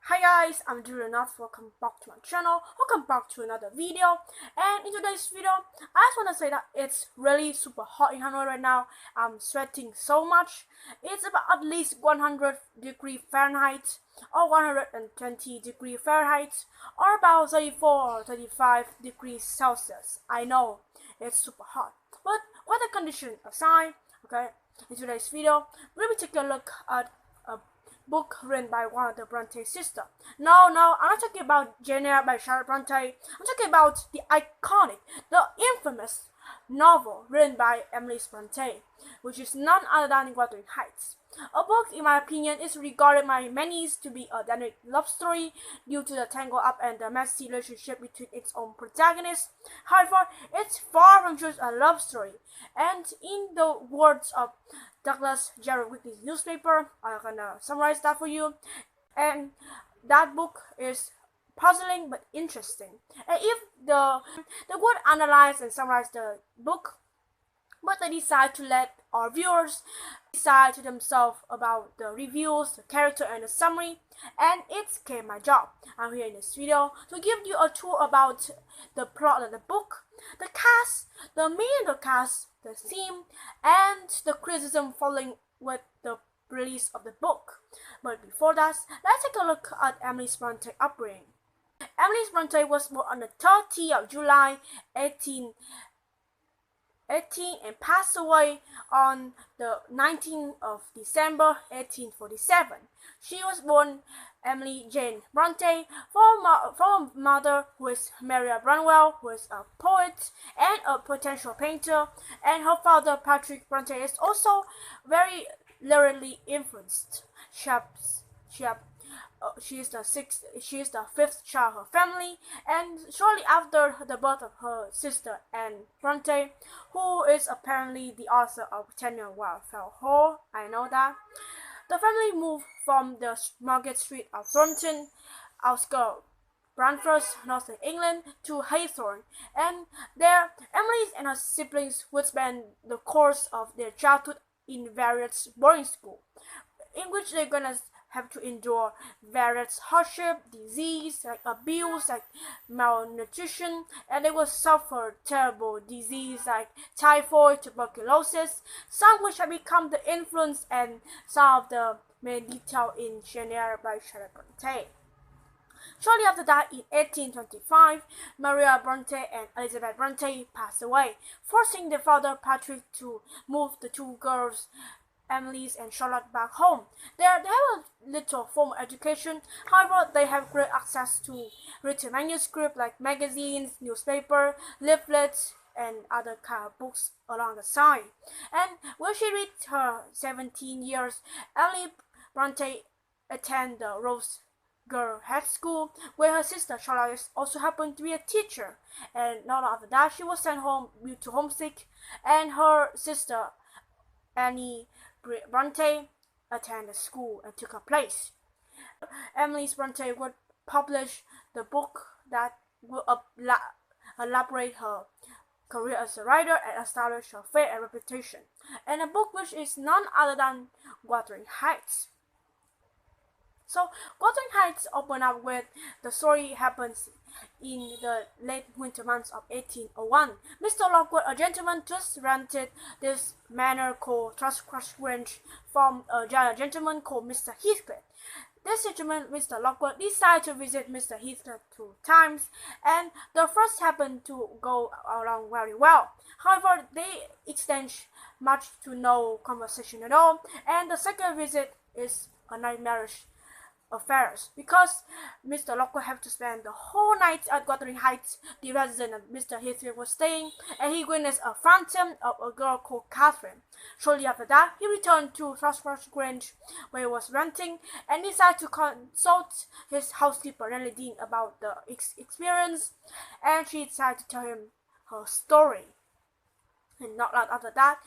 Hi guys, I'm Jerrold. Welcome back to my channel. Welcome back to another video. And in today's video, I just want to say that it's really super hot in Hanoi right now. I'm sweating so much. It's about at least 100-degree Fahrenheit or 120-degree Fahrenheit or about 34 or 35 degrees Celsius. I know it's super hot, but weather condition aside, okay, in today's video, we'll be taking a look at a book written by one of the Brontë sisters. No, I'm not talking about Jane Eyre by Charlotte Brontë. I'm talking about the iconic, the infamous novel written by Emily Brontë, which is none other than Wuthering Heights. A book, in my opinion, is regarded by many to be a dynamic love story due to the tangled up and the messy relationship between its own protagonists. However, it's far from just a love story, and in the words of Douglas Jerrold weekly newspaper, I'm gonna summarize that for you. And that book is puzzling but interesting. And if the would analyze and summarize the book, but they decide to let our viewers decide to themselves about the reviews, the character, and the summary, and it's my job. I'm here in this video to give you a tour about the plot of the book, the cast, the meaning of the cast, the theme, and the criticism following with the release of the book. But before that, let's take a look at Emily Brontë upbringing. Emily Brontë was born on the 30th of July 1818 and passed away on the 19th of December 1847. She was born Emily Jane Brontë from a mother who is Maria Branwell, who is a poet and a potential painter, and her father Patrick Brontë is also very literally influenced. She is the fifth child of her family, and shortly after the birth of her sister Anne Brontë, who is apparently the author of Tenure Wildfell Hall, I know that, the family moved from the Market Street of Thornton, outskirts Bradford, northern England, to Haythorne, and there Emily and her siblings would spend the course of their childhood in various boarding schools, in which they're gonna have to endure various hardship, disease, like abuse, like malnutrition, and they will suffer terrible disease like typhoid, tuberculosis, some which have become the influence and some of the main detail in Jane Eyre by Charlotte Brontë. Shortly after that, in 1825, Maria Brontë and Elizabeth Brontë passed away, forcing their father Patrick to move the two girls, Emily's and Charlotte, back home. They have a little formal education, however they have great access to written manuscripts like magazines, newspaper, leaflets, and other kind of books along the side. And when she reached her 17 years, Emily Brontë attended the Rose Girl Head School, where her sister Charlotte also happened to be a teacher. And not after that, she was sent home due to homesick, and her sister Annie Brontë attended school and took her place. Emily Brontë would publish the book that will elaborate her career as a writer and establish her fame and reputation, and a book which is none other than Wuthering Heights. So, Wuthering Heights open up with the story happens in the late winter months of 1801. Mr. Lockwood, a gentleman, just rented this manor called Thrushcross Grange from a gentleman called Mr. Heathcliff. This gentleman, Mr. Lockwood, decided to visit Mr. Heathcliff 2 times, and the first happened to go along very well. However, they exchanged much to no conversation at all, and the second visit is a nightmarish affairs, because Mr. Lockwood had to spend the whole night at Wuthering Heights, the residence of Mr. Heathcliff was staying, and he witnessed a phantom of a girl called Catherine. Shortly after that, he returned to Thrushcross Grange, where he was renting, and decided to consult his housekeeper, Nellie Dean, about the experience, and she decided to tell him her story. And not long after that,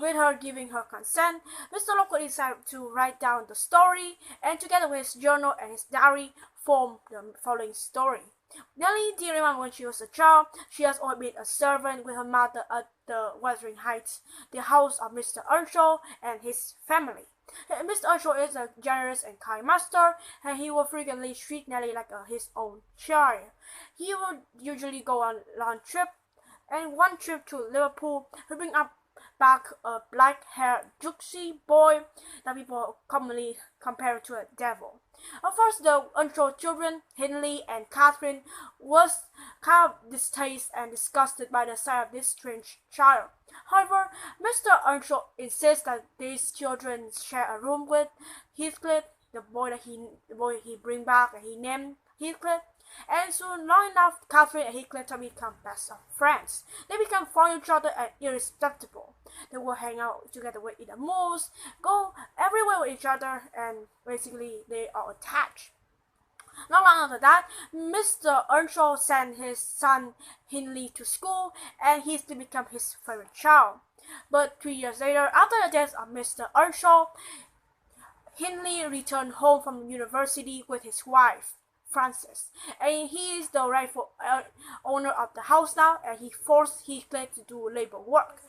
with her giving her consent, Mr. Lockwood decided to write down the story, and together with his journal and his diary, formed the following story. Nellie did remember when she was a child, she has always been a servant with her mother at the Wuthering Heights, the house of Mr. Earnshaw and his family. Mr. Earnshaw is a generous and kind master, and he will frequently treat Nellie like his own child. He would usually go on long trip, and one trip to Liverpool, he bring up back a black-haired gypsy boy that people commonly compare to a devil. At first, the Earnshaw children, Hindley and Catherine, was kind of distasteful and disgusted by the sight of this strange child. However, Mr. Earnshaw insists that these children share a room with Heathcliff, the boy he bring back and he named Heathcliff. And soon, long enough, Catherine and Heathcliff become best of friends. They become fond of each other and irrespectable. They will hang out together with the moors, go everywhere with each other, and basically they are attached. Not long after that, Mr. Earnshaw sent his son Hindley to school, and he still became his favorite child. But 3 years later, after the death of Mr. Earnshaw, Hindley returned home from university with his wife, Frances, and he is the rightful owner of the house now, and he forced Heathcliff to do labor work.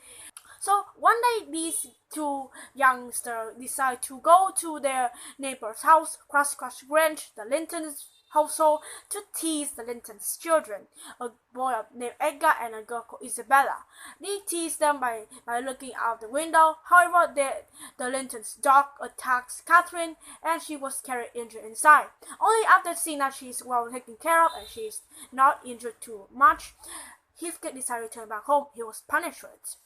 So one day, these two youngsters decide to go to their neighbor's house, Cross Grange, the Linton's household, to tease the Linton's children, a boy named Edgar and a girl called Isabella. They tease them by looking out the window. However, the Linton's dog attacks Catherine, and she was carried injured inside. Only after seeing that she is well taken care of and she is not injured too much, Heathcliff decided to return back home. He was punished for it.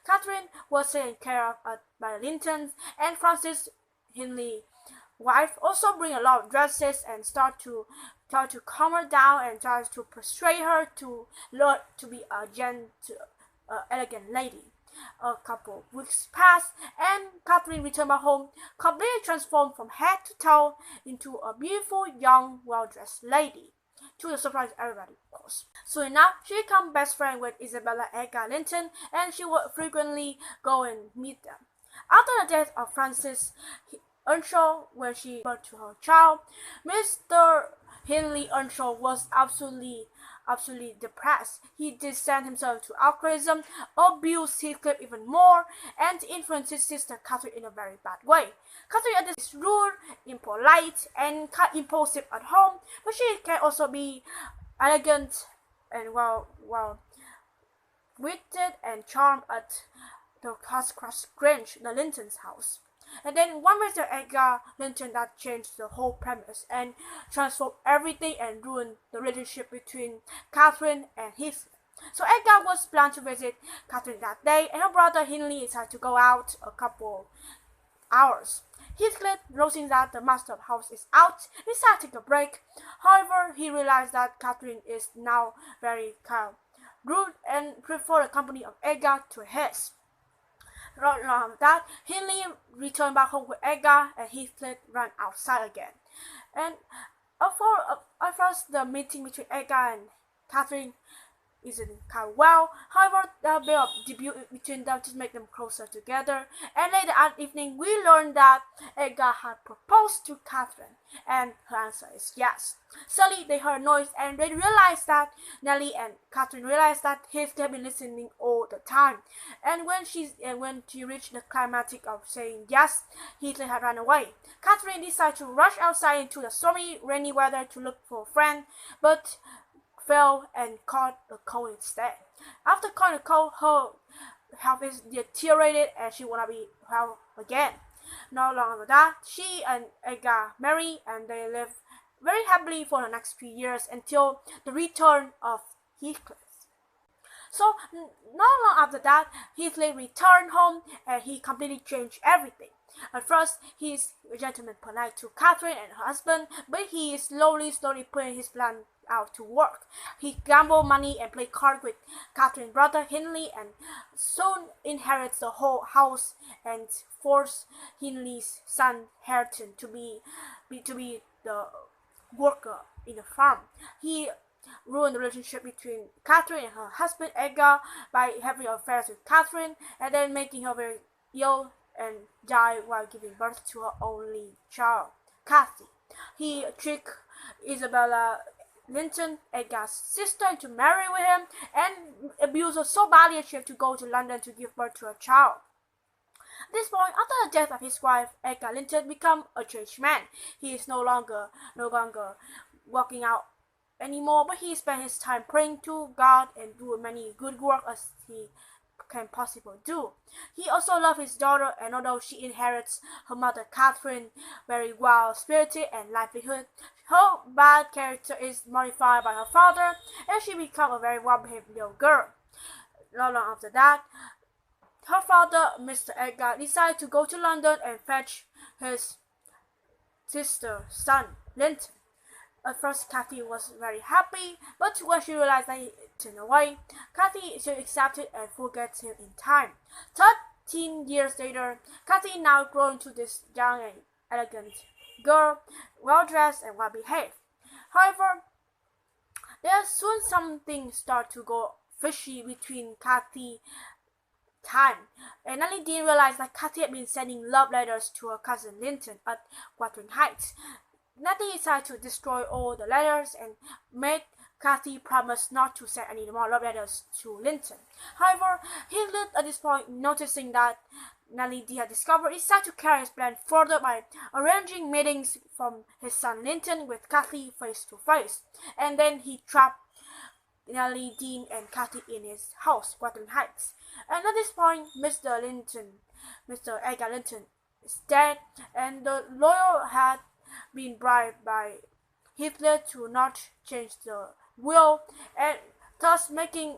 Catherine was taken care of by the Lintons, and Frances, Hindley's wife, also bring a lot of dresses and start to try to calm her down and tries to persuade her to learn to be a elegant lady. A couple of weeks pass, and Catherine returned back home, completely transformed from head to toe into a beautiful, young, well-dressed lady, to the surprise of everybody, of course. Soon enough, she became best friend with Isabella and Edgar Linton, and she would frequently go and meet them. After the death of Frances Earnshaw, when she birthed to her child, Mr. Hindley Earnshaw was absolutely depressed. He did send himself to alcoholism, abused Heathcliff even more, and influenced his sister Catherine in a very bad way. Catherine is rude, impolite, and impulsive at home, but she can also be elegant and witted and charmed at the Cross Grange, the Linton's house. And then one Mr. Edgar Linton that changed the whole premise and transformed everything and ruined the relationship between Catherine and Heathcliff. So Edgar was planned to visit Catherine that day, and her brother Hindley decided to go out a couple hours. Heathcliff, noticing that the master of the house is out, decided to take a break. However, he realized that Catherine is now very rude and preferred the company of Edgar to his. Right after that, Hindley returned back home with Edgar, and Heathcliff ran outside again. And at first, the meeting between Edgar and Catherine isn't well. However, there will be a debut between them to make them closer together. And later that evening, we learned that Edgar had proposed to Catherine, and her answer is yes. Suddenly, they heard noise, and they realized that Nellie and Catherine realized that Heathcliff had been listening all the time. And when she reached the climatic of saying yes, Heathcliff had run away. Catherine decided to rush outside into the stormy, rainy weather to look for a friend, but fell and caught a cold instead. After caught a cold, her health is deteriorated and she will not be well again. Not long after that, she and Edgar marry, and they live very happily for the next few years until the return of Heathcliff. So not long after that, Heathcliff returned home and he completely changed everything. At first, he is a gentleman polite to Catherine and her husband, but he is slowly putting his plan out to work. He gambled money and played cards with Catherine's brother Hindley, and soon inherits the whole house and forced Hindley's son Hareton to be the worker in the farm. He ruined the relationship between Catherine and her husband Edgar by having affairs with Catherine and then making her very ill and die while giving birth to her only child, Cathy. He tricked Isabella Linton, Edgar's sister, into marrying with him and abused her so badly that she had to go to London to give birth to a child. At this point, after the death of his wife, Edgar Linton became a changed man. He is no longer walking out anymore, but he spent his time praying to God and doing many good work as he can possibly do. He also loved his daughter, and although she inherits her mother Catherine very wild-spirited and livelihood, her bad character is modified by her father, and she becomes a very well-behaved little girl. Not long after that, her father, Mr. Edgar, decided to go to London and fetch his sister's son, Linton. At first, Kathy was very happy, but when she realized that he turned away, Kathy should accept it and forget him in time. 13 years later, Kathy now grown into this young and elegant girl, well-dressed and well-behaved. However, there's soon something start to go fishy between Kathy time, and Nellie Dean realized that Kathy had been sending love letters to her cousin Linton at Wuthering Heights. Nettie decided to destroy all the letters and made Kathy promise not to send any more love letters to Linton. However, Heathcliff at this point, noticing that Nellie D had discovered, decided to carry his plan further by arranging meetings from his son Linton with Kathy face to face, and then he trapped Nellie Dean and Kathy in his house, Wuthering Heights. And at this point, Mr. Edgar Linton is dead, and the lawyer had been bribed by Heathcliff to not change the will, and thus making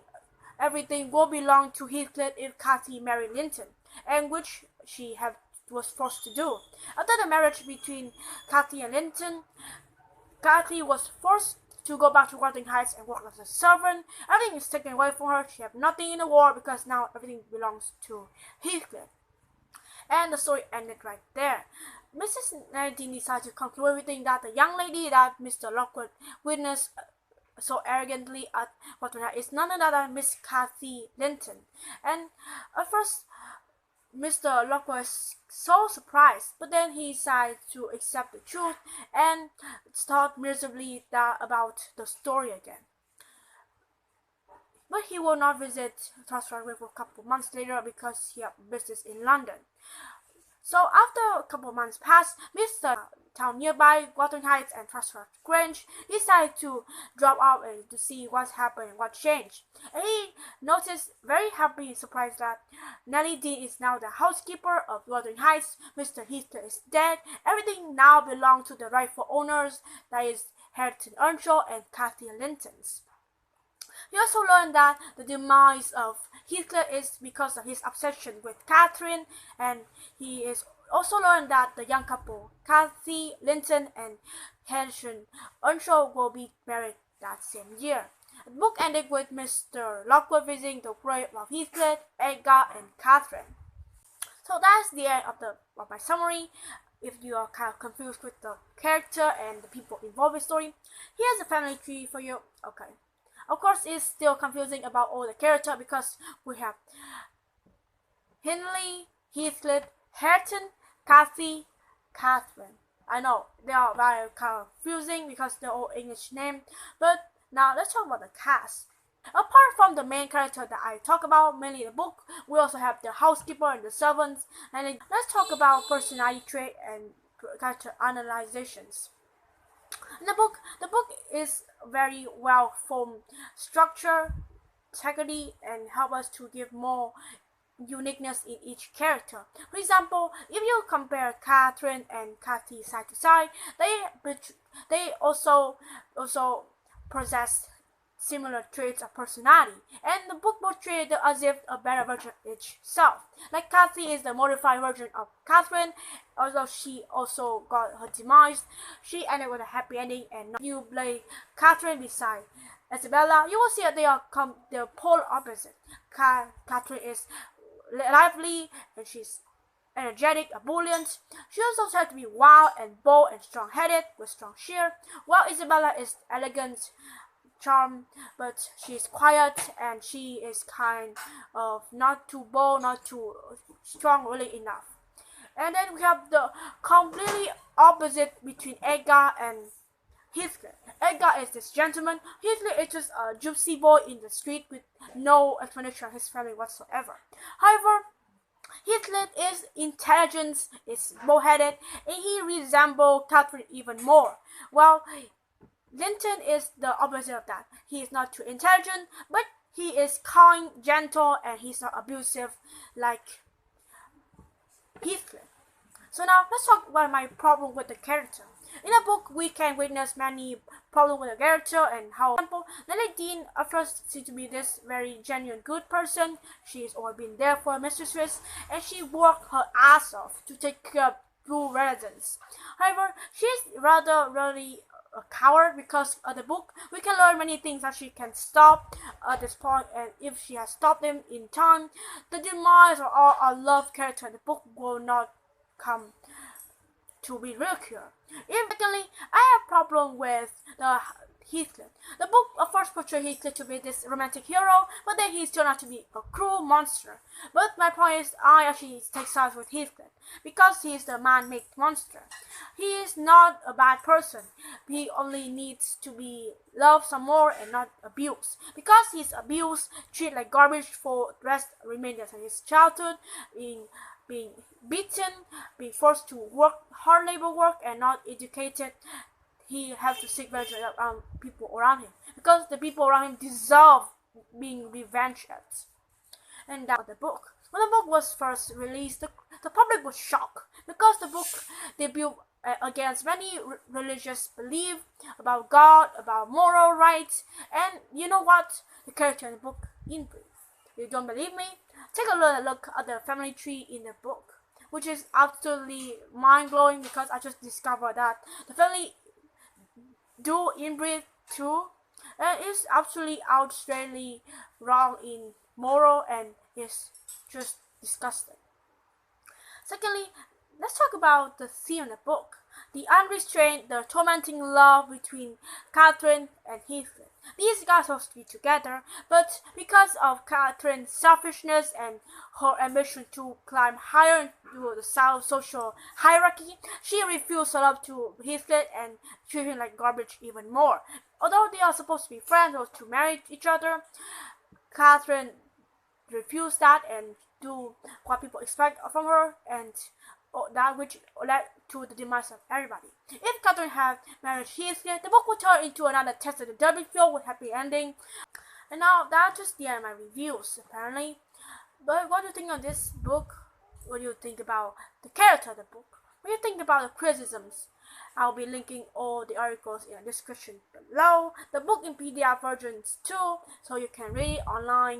everything will belong to Heathcliff if Kathy married Linton, and which she was forced to do. After the marriage between Kathy and Linton, Kathy was forced to go back to Wuthering Heights and work as a servant. Everything is taken away from her. She has nothing in the world because now everything belongs to Heathcliff. And the story ended right there. Mrs. Nadine decided to conclude everything that the young lady that Mr. Lockwood witnessed so arrogantly at Wuthering Heights is none other than Miss Kathy Linton. And at first, Mr. Lockwood was so surprised, but then he decided to accept the truth and thought miserably about the story again. But he will not visit Trustworthy for a couple of months later because he had business in London. So after a couple of months passed, Mr. Town nearby, Wuthering Heights and Trustworthy Grange, decided to drop out and to see what's happened and what changed. And he noticed, very happy and surprised, that Nellie Dean is now the housekeeper of Wuthering Heights. Mr. Heathcliff is dead. Everything now belongs to the rightful owners, that is Hareton Earnshaw and Kathy Linton's. He also learned that the demise of Heathcliff is because of his obsession with Catherine, and he is also learned that the young couple, Kathy Linton and Hareton Earnshaw, will be married that same year. The book ended with Mr. Lockwood visiting the grave of Heathcliff, Edgar, and Catherine. So that's the end of my summary. If you are kind of confused with the character and the people involved in the story, here's a family tree for you. Okay. Of course, it's still confusing about all the characters because we have Hindley, Heathcliff, Hareton, Kathy, Catherine. I know they are very confusing because they're all English names, but now let's talk about the cast. Apart from the main character that I talk about, mainly in the book, we also have the housekeeper and the servants, and let's talk about personality trait and character analyzations. In the book is very well formed structure, integrity, and help us to give more uniqueness in each character. For example, if you compare Catherine and Kathy side to side, they also possess similar traits of personality, and the book portrayed them as if a better version of each self. Like Kathy is the modified version of Catherine, although she also got her demise. She ended with a happy ending, and you play Catherine beside Isabella, you will see that they are the polar opposite. Catherine is lively and she's energetic, ebullient. She also said to be wild and bold and strong-headed with strong cheer, while Isabella is elegant, charm, but she's quiet and she is kind of not too bold, not too strong really enough. And then we have the completely opposite between Edgar and Heathcliff. Edgar is this gentleman. Heathcliff is just a gypsy boy in the street with no explanation of his family whatsoever. However, Heathcliff is intelligent, is bullheaded, and he resembles Catherine even more. Well, Linton is the opposite of that. He is not too intelligent, but he is kind, gentle, and he's not abusive like Heathcliff. So now let's talk about my problem with the character. In the book, we can witness many problems with the character and how, for example, Lily Dean at first seems to be this very genuine good person. She's always been there for her mistresses, and she worked her ass off to take care of blue residents. However, she's rather really a coward because of the book. We can learn many things that she can stop at this point, and if she has stopped them in time, the demise of all our love character in the book will not come to be ridiculed. Secondly, I have a problem with the Heathcliff. The book at first portrays Heathcliff to be this romantic hero, but then he's turned out to be a cruel monster. But my point is, I actually take sides with Heathcliff because he is the man-made monster. He is not a bad person. He only needs to be loved some more and not abused. Because he's abused, treated like garbage for the rest remainder of his childhood, being beaten, being forced to work hard labor work and not educated, he has to seek vengeance around people around him because the people around him deserve being revenged at. And that's the book. When the book was first released, the public was shocked because the book debuted against many religious beliefs about God, about moral rights, and you know what? The character in the book in brief. If you don't believe me, take a look at the family tree in the book, which is absolutely mind-blowing because I just discovered that the family do inbreed too, and it's absolutely outragingly wrong in moral and is just disgusting. Secondly, let's talk about the theme of the book. The unrestrained, the tormenting love between Catherine and Heathcliff. These guys are supposed to be together, but because of Catherine's selfishness and her ambition to climb higher into the social hierarchy, she refused her love to Heathcliff and treated him like garbage even more. Although they are supposed to be friends or to marry each other, Catherine refused that and do what people expect from her, and that which led to the demise of everybody. If Catherine had married Heathcliff, the book would turn into another Test of the Derby film with happy ending. And now that's just the end of my reviews, apparently. But what do you think of this book? What do you think about the character of the book? What do you think about the criticisms? I'll be linking all the articles in the description below. The book in PDF versions too, so you can read it online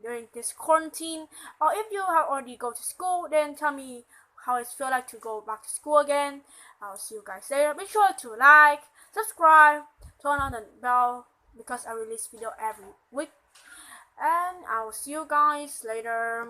during this quarantine. Or if you have already go to school, then tell me how it feels like to go back to school again. I'll see you guys later. Be sure to like, subscribe, turn on the bell because I release video every week. And I will see you guys later.